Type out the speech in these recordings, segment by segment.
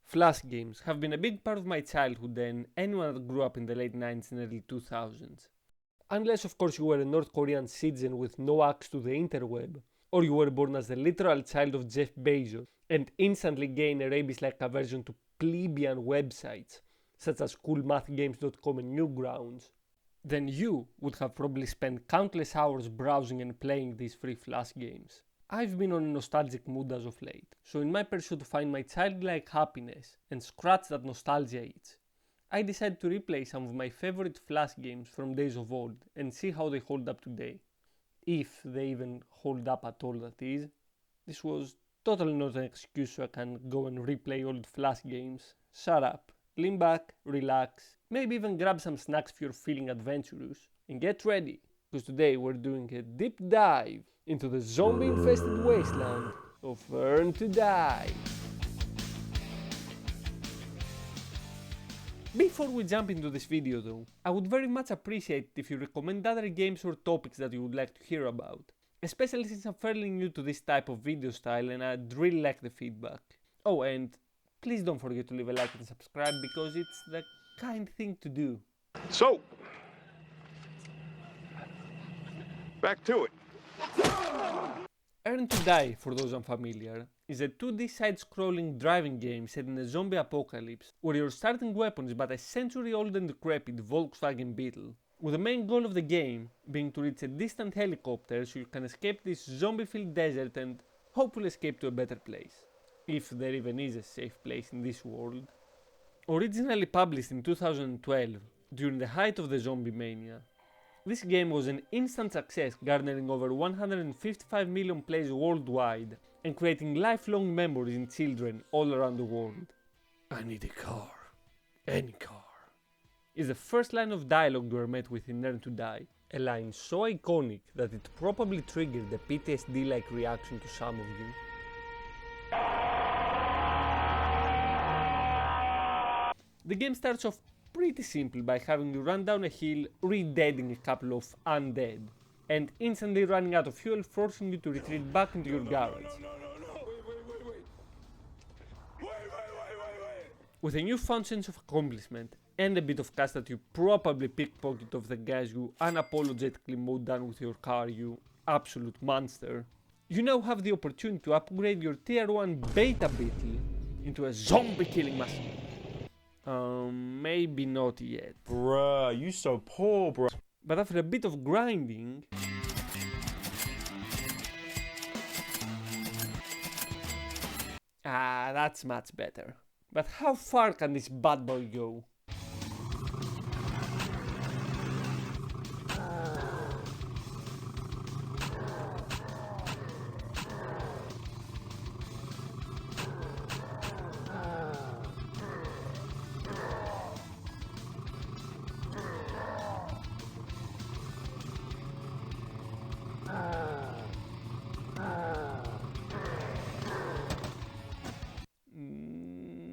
Flash games have been a big part of my childhood and anyone that grew up in the late 90s and early 2000s. Unless of course you were a North Korean citizen with no access to the interweb, or you were born as the literal child of Jeff Bezos and instantly gained a rabies-like aversion to plebeian websites such as coolmathgames.com and Newgrounds, then you would have probably spent countless hours browsing and playing these free Flash games. I've been on a nostalgic mood as of late, so in my pursuit to find my childlike happiness and scratch that nostalgia itch, I decided to replay some of my favorite Flash games from days of old and see how they hold up today. If they even hold up at all, that is. This was totally not an excuse so I can go and replay old Flash games. Shut up, lean back, relax, maybe even grab some snacks if you're feeling adventurous, and get ready, because today we're doing a deep dive into the zombie-infested wasteland of Learn to Die. Before we jump into this video though, I would very much appreciate it if you recommend other games or topics that you would like to hear about, especially since I'm fairly new to this type of video style and I'd really like the feedback. Oh, and please don't forget to leave a like and subscribe because it's the kind thing to do. So, back to it. Learn to Die, for those unfamiliar, is a 2D side-scrolling driving game set in a zombie apocalypse where your starting weapon is but a century-old and decrepit Volkswagen Beetle, with the main goal of the game being to reach a distant helicopter so you can escape this zombie-filled desert and hopefully escape to a better place. If there even is a safe place in this world. Originally published in 2012, during the height of the zombie mania, this game was an instant success, garnering over 155 million plays worldwide and creating lifelong memories in children all around the world. I need a car. Any car. Is the first line of dialogue you are met with in Learn to Die, a line so iconic that it probably triggered a PTSD-like reaction to some of you. The game starts off pretty simple by having you run down a hill, re-deading a couple of undead, and instantly running out of fuel, forcing you to retreat back into your garage. Wait. With a newfound sense of accomplishment, and a bit of cash that you probably pickpocketed off the guys you unapologetically mowed down with your car, you absolute monster, you now have the opportunity to upgrade your tier 1 beta Beetle into a zombie killing machine. Maybe not yet. Bruh, you so poor, bro. But after a bit of grinding, that's much better. But how far can this bad boy go?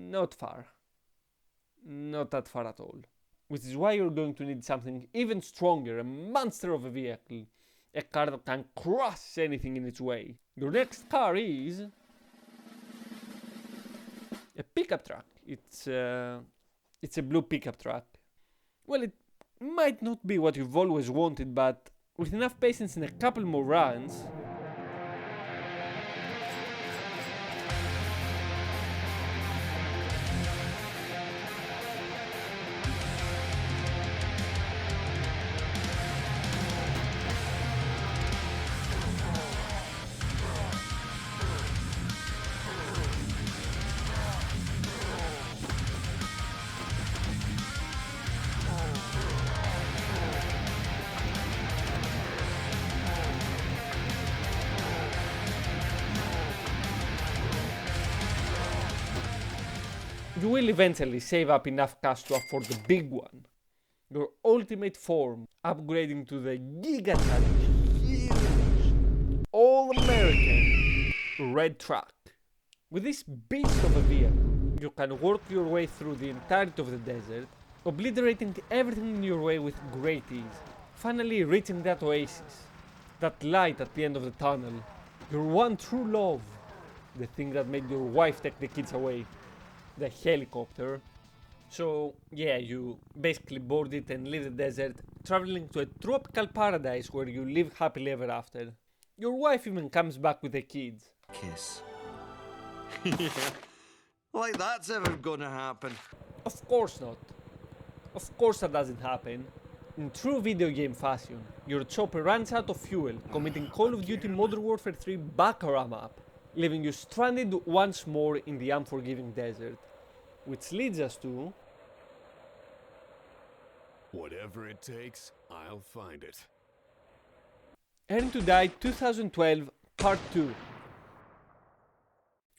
Not far. Not that far at all. Which is why you're going to need something even stronger, a monster of a vehicle. A car that can crush anything in its way. Your next car is a pickup truck. It's a blue pickup truck. Well, it might not be what you've always wanted, but with enough patience and a couple more runs, you will eventually save up enough cash to afford the big one. Your ultimate form, upgrading to the gigatonic, huge, all-American red truck. With this beast of a vehicle, you can work your way through the entirety of the desert, obliterating everything in your way with great ease, finally reaching that oasis, that light at the end of the tunnel, your one true love, the thing that made your wife take the kids away. the helicopter. So yeah, you basically board it and leave the desert, traveling to a tropical paradise where you live happily ever after. Your wife even comes back with the kids. Kiss. Like that's ever gonna happen. Of course not. Of course that doesn't happen. In true video game fashion, your chopper runs out of fuel, committing Call of Duty Modern Warfare 3 Baccarat map, leaving you stranded once more in the unforgiving desert. Which leads us to... Whatever it takes, I'll find it. Earn to Die 2012 Part 2,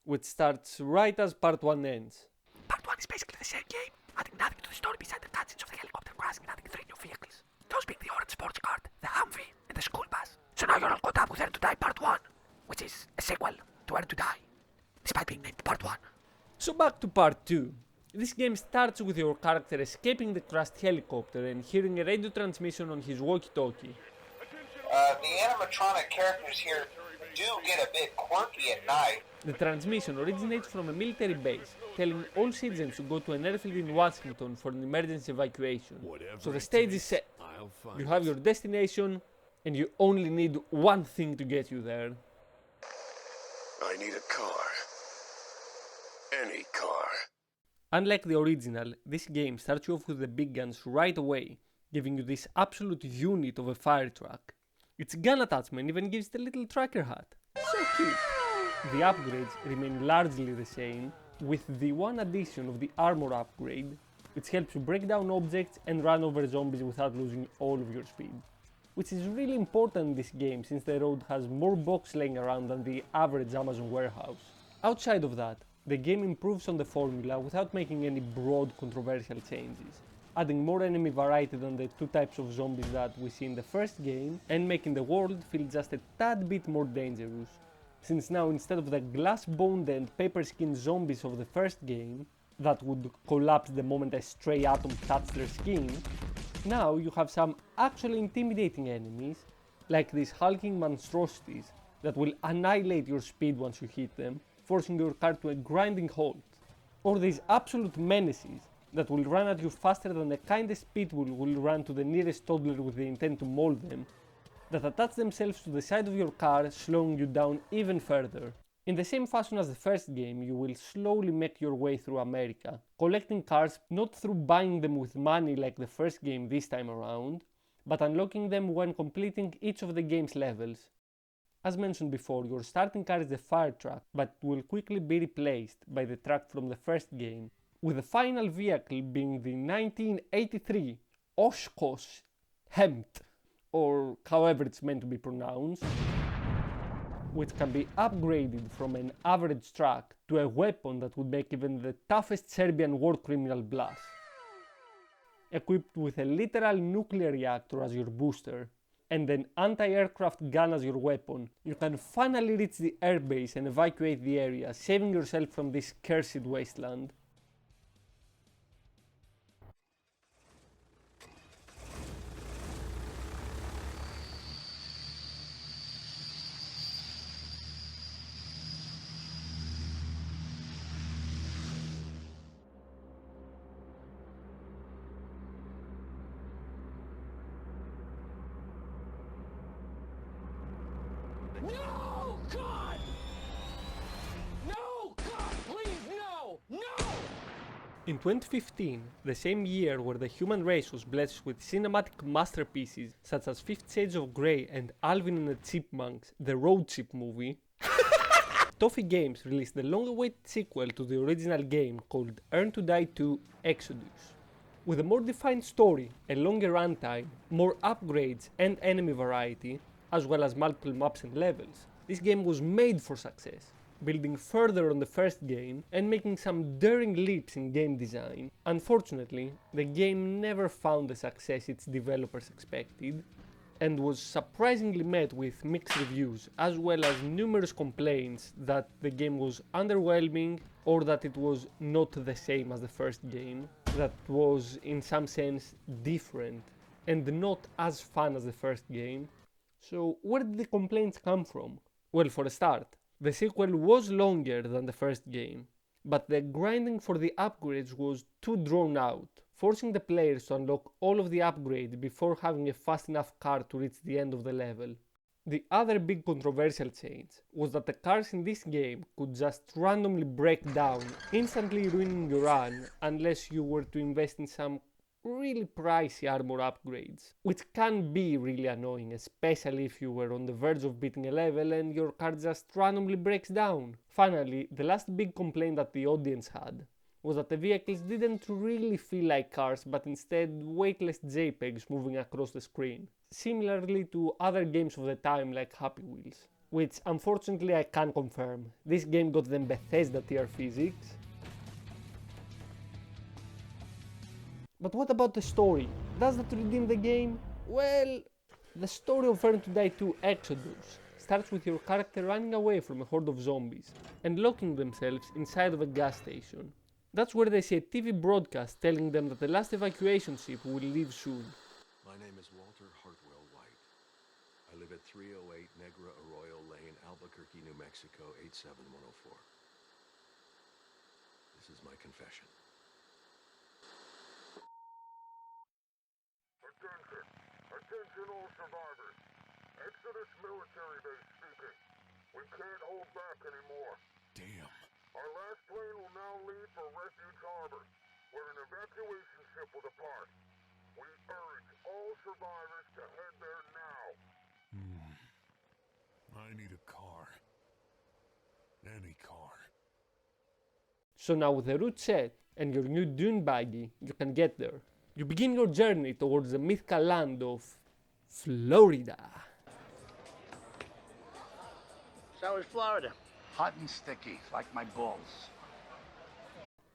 which starts right as Part 1 ends. Part 1 is basically the same game, adding nothing to the story beside the cutscenes of the helicopter crashing and adding 3 new vehicles. Those being the orange sports car, the Humvee, and the school bus. So now you're all caught up with Earn to Die Part 1, which is a sequel to Earn to Die, despite being named Part 1. So back to Part 2. This game starts with your character escaping the crashed helicopter and hearing a radio transmission on his walkie-talkie. The animatronic characters here do get a bit quirky at night. The transmission originates from a military base, telling all citizens to go to an airfield in Washington for an emergency evacuation. So the stage is set. I'll find You have your destination, and you only need one thing to get you there. I need a car. Any car. Unlike the original, this game starts you off with the big guns right away, giving you this absolute unit of a fire truck. Its gun attachment even gives the little tracker hat. So cute! The upgrades remain largely the same, with the one addition of the armor upgrade, which helps you break down objects and run over zombies without losing all of your speed. Which is really important in this game since the road has more box laying around than the average Amazon warehouse. Outside of that, the game improves on the formula without making any broad controversial changes, adding more enemy variety than the 2 types of zombies that we see in the first game, and making the world feel just a tad bit more dangerous, since now instead of the glass-boned and paper-skinned zombies of the first game, that would collapse the moment a stray atom touched their skin, now you have some actually intimidating enemies, like these hulking monstrosities that will annihilate your speed once you hit them, forcing your car to a grinding halt, or these absolute menaces that will run at you faster than the kindest pitbull will run to the nearest toddler with the intent to maul them, that attach themselves to the side of your car, slowing you down even further. In the same fashion as the first game, you will slowly make your way through America, collecting cars not through buying them with money like the first game this time around, but unlocking them when completing each of the game's levels. As mentioned before, your starting car is the fire truck, but will quickly be replaced by the truck from the first game, with the final vehicle being the 1983 Oshkosh Hempt, or however it's meant to be pronounced, which can be upgraded from an average truck to a weapon that would make even the toughest Serbian war criminal blush. Equipped with a literal nuclear reactor as your booster, and an anti-aircraft gun as your weapon, you can finally reach the airbase and evacuate the area, saving yourself from this cursed wasteland. No! God! No! God, please, no! No! In 2015, the same year where the human race was blessed with cinematic masterpieces such as 50 Shades of Grey and Alvin and the Chipmunks, the road trip movie, Toffee Games released the long-awaited sequel to the original game called Earn to Die 2 Exodus. With a more defined story, a longer runtime, more upgrades and enemy variety, as well as multiple maps and levels, this game was made for success, building further on the first game and making some daring leaps in game design. Unfortunately, the game never found the success its developers expected, and was surprisingly met with mixed reviews, as well as numerous complaints that the game was underwhelming or that it was not the same as the first game, that was in some sense different and not as fun as the first game. So where did the complaints come from? Well, for a start, the sequel was longer than the first game. but the grinding for the upgrades was too drawn out, forcing the players to unlock all of the upgrades before having a fast enough car to reach the end of the level. The other big controversial change was that the cars in this game could just randomly break down, instantly ruining your run unless you were to invest in some really pricey armor upgrades, which can be really annoying, especially if you were on the verge of beating a level and your car just randomly breaks down. Finally, the last big complaint that the audience had was that the vehicles didn't really feel like cars but instead weightless JPEGs moving across the screen, similarly to other games of the time like Happy Wheels, which unfortunately I can't confirm. This game got them Bethesda tier physics. But what about the story? Does that redeem the game? Well, the story of Earn to Die 2 Exodus starts with your character running away from a horde of zombies and locking themselves inside of a gas station. That's where they see a TV broadcast telling them that the last evacuation ship will leave soon. My name is Walter Hartwell White. I live at 308 Negra Arroyo Lane, Albuquerque, New Mexico, 87104. This is my confession. Attention all survivors. Exodus military base speaking. We can't hold back anymore. Damn. Our last plane will now leave for Refuge Harbor, where an evacuation ship will depart. We urge all survivors to head there now. I need a car. Any car. So now with the route set and your new dune buggy, you can get there. You begin your journey towards the mythical land of Florida. So is Florida. Hot and sticky, like my balls.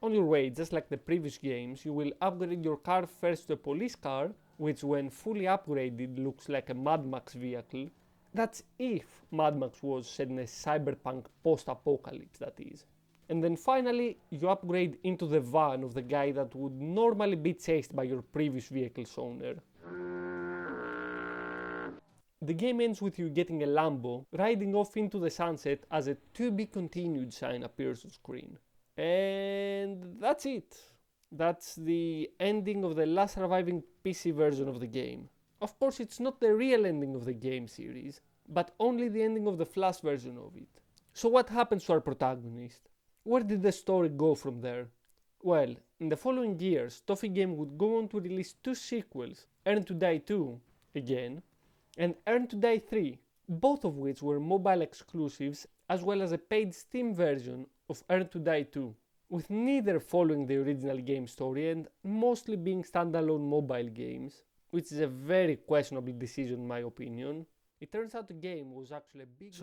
On your way, just like the previous games, you will upgrade your car first to a police car, which when fully upgraded looks like a Mad Max vehicle. That's if Mad Max was set in a cyberpunk post-apocalypse, that is. And then finally, you upgrade into the van of the guy that would normally be chased by your previous vehicle's owner. The game ends with you getting a Lambo, riding off into the sunset as a to be continued sign appears on screen. And that's it. That's the ending of the last surviving PC version of the game. Of course, it's not the real ending of the game series, but only the ending of the Flash version of it. So what happens to our protagonist? Where did the story go from there? Well, in the following years, Toffee Game would go on to release two sequels, Earn to Die 2, again, and Earn to Die 3, both of which were mobile exclusives, as well as a paid Steam version of Earn to Die 2, with neither following the original game story and mostly being standalone mobile games, which is a very questionable decision in my opinion. It turns out the game was actually a big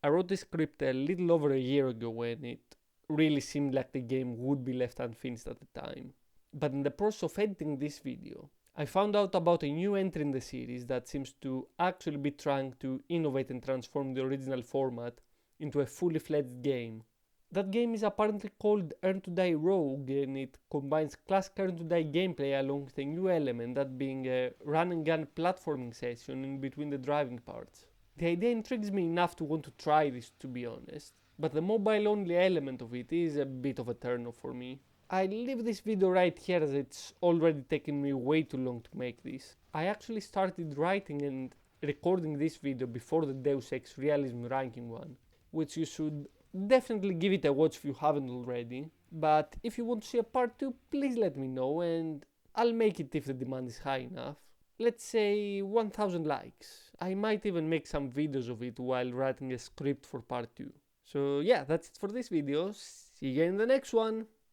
I wrote this script a little over a year ago when it really seemed like the game would be left unfinished at the time. But in the process of editing this video, I found out about a new entry in the series that seems to actually be trying to innovate and transform the original format into a fully fledged game. That game is apparently called Earn to Die Rogue, and it combines classic Earn to Die gameplay along with a new element, that being a run and gun platforming session in between the driving parts. The idea intrigues me enough to want to try this, to be honest, but the mobile only element of it is a bit of a turn off for me. I'll leave this video right here as it's already taken me way too long to make this. I actually started writing and recording this video before the Deus Ex Realism ranking one, which you should definitely give it a watch if you haven't already. But if you want to see a part 2, please let me know and I'll make it if the demand is high enough. Let's say 1000 likes. I might even make some videos of it while writing a script for part 2. So yeah, that's it for this video. See you in the next one.